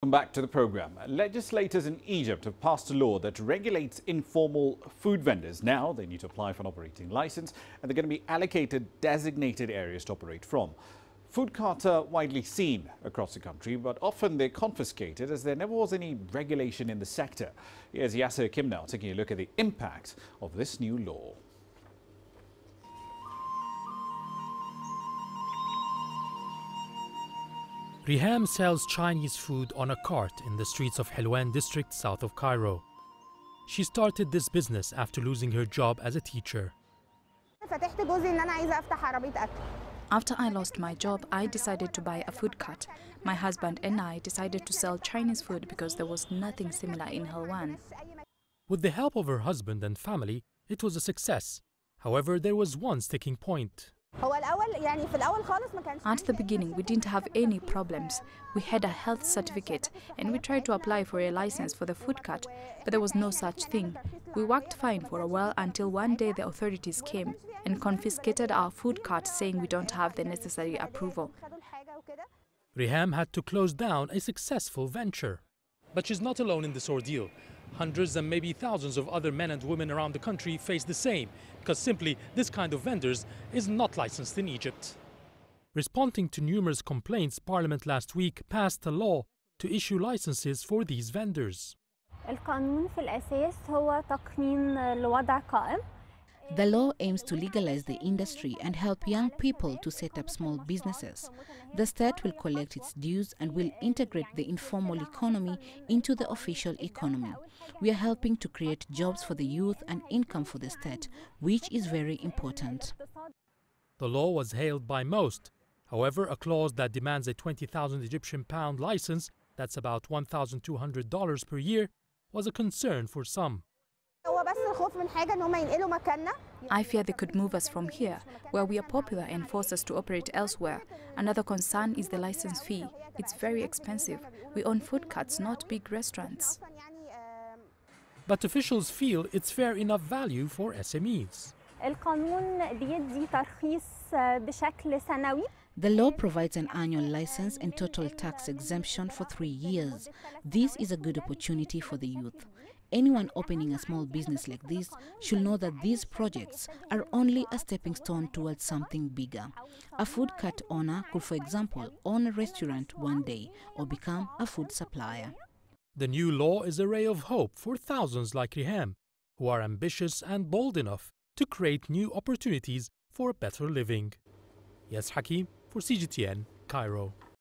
Welcome back to the program. Legislators in Egypt have passed a law that regulates informal food vendors. Now they need to apply for an operating license and they're going to be allocated designated areas to operate from. Food carts are widely seen across the country, but often they're confiscated as there never was any regulation in the sector. Here's Yasser Kim now taking a look at the impact of this new law. Riham sells Chinese food on a cart in the streets of Helwan district south of Cairo. She started this business after losing her job as a teacher. After I lost my job, I decided to buy a food cart. My husband and I decided to sell Chinese food because there was nothing similar in Helwan. With the help of her husband and family, it was a success. However, there was one sticking point. At the beginning, we didn't have any problems. We had a health certificate and we tried to apply for a license for the food cart, but there was no such thing. We worked fine for a while until one day the authorities came and confiscated our food cart, saying we don't have the necessary approval. Riham had to close down a successful venture. But she's not alone in this ordeal. Hundreds and maybe thousands of other men and women around the country face the same, because simply this kind of vendors is not licensed in Egypt. Responding to numerous complaints, Parliament last week passed a law to issue licenses for these vendors. The law aims to legalize the industry and help young people to set up small businesses. The state will collect its dues and will integrate the informal economy into the official economy. We are helping to create jobs for the youth and income for the state, which is very important. The law was hailed by most. However, a clause that demands a 20,000 Egyptian pound license, that's about $1,200 per year, was a concern for some. I fear they could move us from here, where we are popular, and force us to operate elsewhere. Another concern is the license fee. It's very expensive. We own food carts, not big restaurants. But officials feel it's fair enough value for SMEs. The law provides an annual license and total tax exemption for 3 years. This is a good opportunity for the youth. Anyone opening a small business like this should know that these projects are only a stepping stone towards something bigger. A food cart owner could, for example, own a restaurant one day or become a food supplier. The new law is a ray of hope for thousands like Riham, who are ambitious and bold enough to create new opportunities for a better living. Yes, Hakim for CGTN, Cairo.